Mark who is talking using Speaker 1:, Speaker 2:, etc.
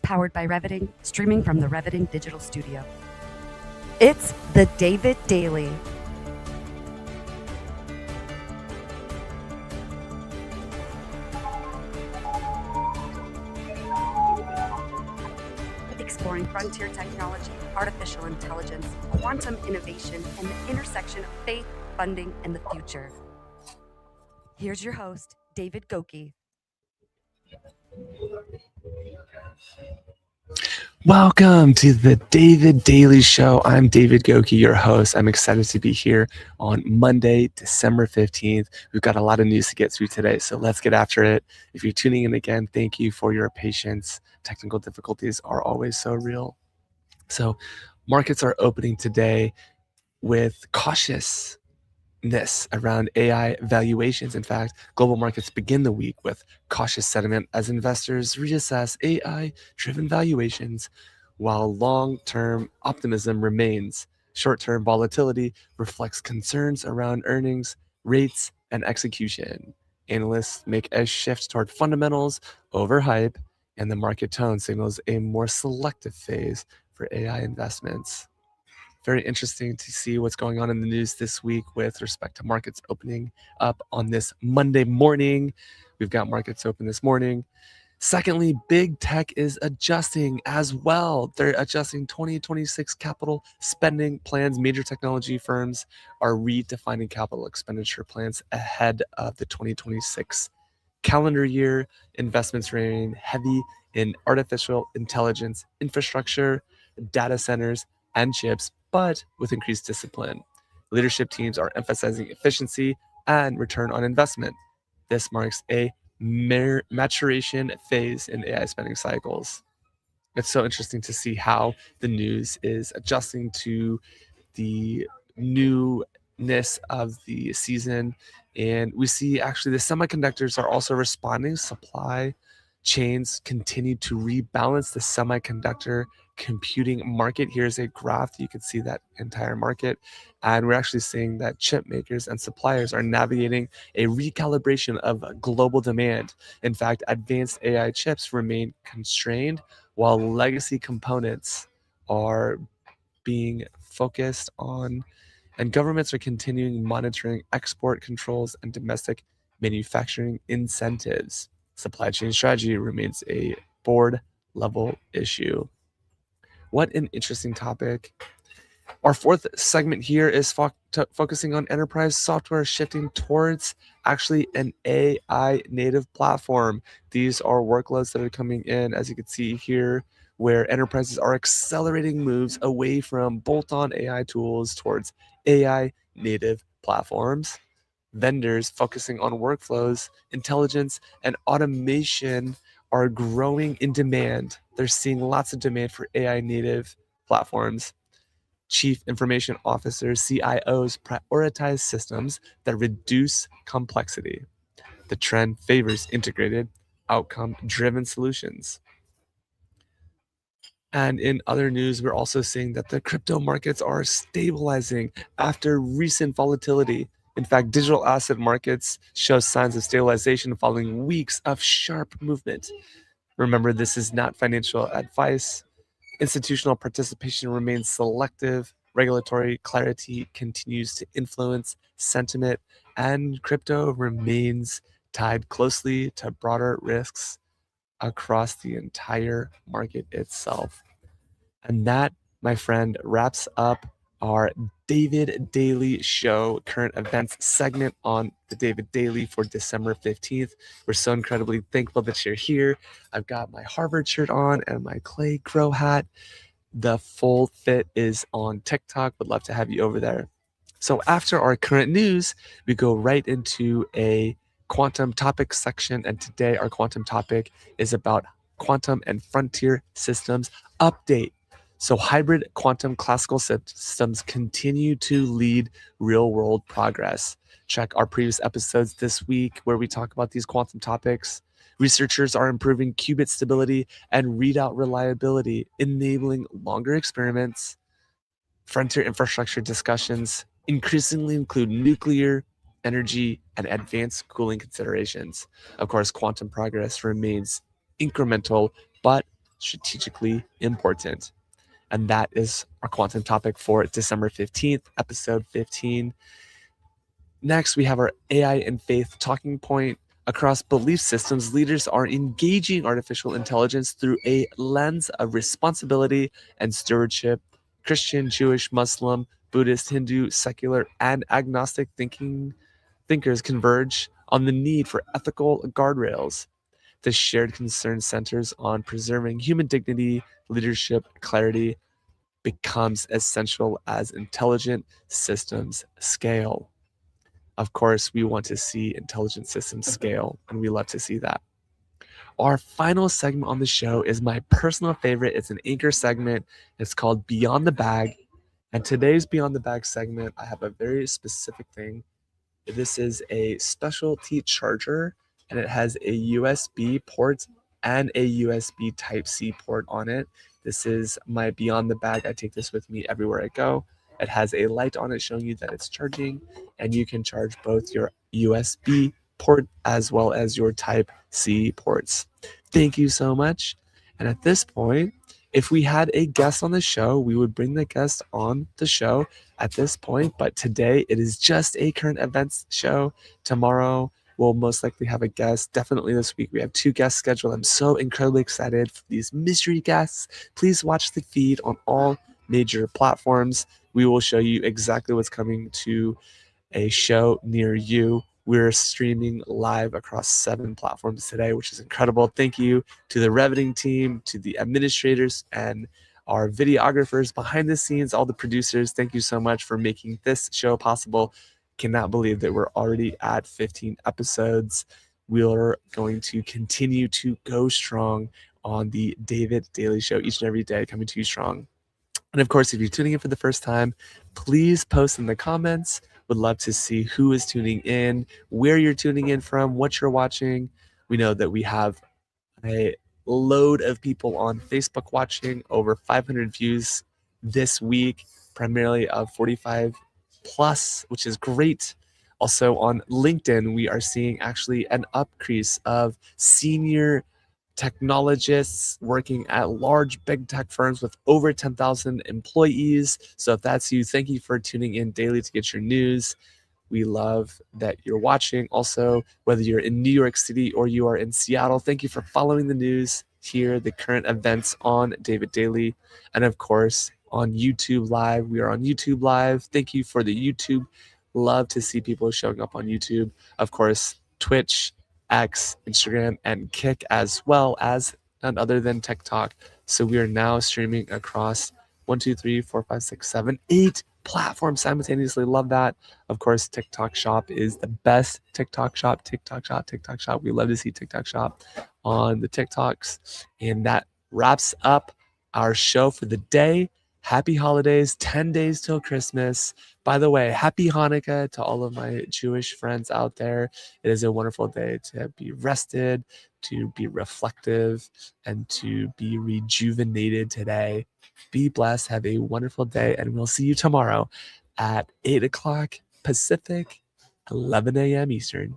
Speaker 1: powered by Reviting, streaming from the Reviting Digital Studio. It's the David Daily. Exploring frontier technology, artificial intelligence, quantum innovation, and the intersection of faith, funding, and the future. Here's your host, David Goecke.
Speaker 2: Welcome to the David Daily Show. I'm David Goecke, your host. I'm excited to be here on Monday, December 15th. We've got a lot of news to get through today, so let's get after it. If you're tuning in again, thank you for your patience. Technical difficulties are always so real. So markets are opening today with cautiousness around AI valuations. In fact, global markets begin the week with cautious sentiment as investors reassess AI-driven valuations, while long-term optimism remains. Short-term volatility reflects concerns around earnings, rates, and execution. Analysts make a shift toward fundamentals over hype, and the market tone signals a more selective phase for AI investments. Very interesting to see what's going on in the news this week with respect to markets opening up on this Monday morning. We've got markets open this morning. Secondly, big tech is adjusting as well. They're adjusting 2026 capital spending plans. Major technology firms are redefining capital expenditure plans ahead of the 2026 calendar year. Investments remain heavy in artificial intelligence infrastructure, data centers, and chips, but with increased discipline. Leadership teams are emphasizing efficiency and return on investment. This marks a maturation phase in AI spending cycles. It's so interesting to see how the news is adjusting to the newness of the season. And we see actually the semiconductors are also responding. Supply chains continue to rebalance the semiconductor computing market. Here's a graph. You can see that entire market. And we're actually seeing that chip makers and suppliers are navigating a recalibration of global demand. In fact, advanced AI chips remain constrained while legacy components are being focused on, and governments are continuing monitoring export controls and domestic manufacturing incentives. Supply chain strategy remains a board level issue. What an interesting topic. Our fourth segment here is focusing on enterprise software shifting towards actually an AI native platform. These are workloads that are coming in, as you can see here, where enterprises are accelerating moves away from bolt-on AI tools towards AI native platforms. Vendors focusing on workflows, intelligence, and automation are growing in demand. They're seeing lots of demand for AI native platforms. Chief information officers, CIOs, prioritize systems that reduce complexity. The trend favors integrated, outcome-driven solutions. And in other news, we're also seeing that the crypto markets are stabilizing after recent volatility. In fact, digital asset markets show signs of stabilization following weeks of sharp movement. Remember, this is not financial advice. Institutional participation remains selective. Regulatory clarity continues to influence sentiment, and crypto remains tied closely to broader risks across the entire market itself. And that, my friend, wraps up our David Daily Show current events segment on the David Daily for December 15th. We're so incredibly thankful that you're here. I've got my Harvard shirt on and my Clay Crow hat. The full fit is on TikTok. Would love to have you over there. So after our current news, we go right into a quantum topic section. And today our quantum topic is about quantum and frontier systems update. So hybrid quantum classical systems continue to lead real-world progress. Check our previous episodes this week where we talk about these quantum topics. Researchers are improving qubit stability and readout reliability, enabling longer experiments. Frontier infrastructure discussions increasingly include nuclear energy and advanced cooling considerations. Of course, quantum progress remains incremental, but strategically important. And that is our quantum topic for December 15th, episode 15. Next, we have our AI and faith talking point. Across belief systems, leaders are engaging artificial intelligence through a lens of responsibility and stewardship. Christian, Jewish, Muslim, Buddhist, Hindu, secular, and agnostic thinkers converge on the need for ethical guardrails. The shared concern centers on preserving human dignity, leadership, clarity becomes essential as intelligent systems scale. Of course, we want to see intelligent systems scale, and we love to see that. Our final segment on the show is my personal favorite. It's an anchor segment. It's called Beyond the Bag. And today's Beyond the Bag segment, I have a very specific thing. This is a specialty charger, and it has a USB port and a USB Type-C port on it. This is my Beyond the Bag. I take this with me everywhere I go. It has a light on it showing you that it's charging, and you can charge both your USB port as well as your Type-C ports. Thank you so much. And at this point, if we had a guest on the show, we would bring the guest on the show at this point. But today it is just a current events show. Tomorrow we'll most likely have a guest. Definitely this week we have 2 guests scheduled. I'm so incredibly excited for these mystery guests. Please watch the feed on all major platforms. We will show you exactly what's coming to a show near you. We're streaming live across 7 platforms today, which is incredible. Thank you to the Reveting team, to the administrators, and our videographers behind the scenes, all the producers. Thank you so much for making this show possible. Cannot believe that we're already at 15 episodes. We're going to continue to go strong on the David Daily Show each and every day, coming to you strong. And of course, if you're tuning in for the first time, please post in the comments. Would love to see who is tuning in, where you're tuning in from, what you're watching. We know that we have a load of people on Facebook watching, over 500 views this week, primarily of 45 plus, which is great. Also on LinkedIn, we are seeing actually an increase of senior technologists working at large big tech firms with over 10,000 employees. So if that's you, thank you for tuning in daily to get your news. We love that you're watching. Also, whether you're in New York City or you are in Seattle, thank you for following the news here, the current events on David Daily. And of course, on YouTube Live, we are on YouTube Live. Thank you for the YouTube. Love to see people showing up on YouTube. Of course, Twitch, X, Instagram, and Kick, as well as none other than TikTok. So we are now streaming across 1, 2, 3, 4, 5, 6, 7, 8 platforms simultaneously. Love that. Of course, TikTok Shop is the best. TikTok Shop. We love to see TikTok Shop on the TikToks. And that wraps up our show for the day. Happy holidays, 10 days till Christmas. By the way, happy Hanukkah to all of my Jewish friends out there. It is a wonderful day to be rested, to be reflective, and to be rejuvenated today. Be blessed. Have a wonderful day, and we'll see you tomorrow at 8 o'clock Pacific, 11 a.m. Eastern.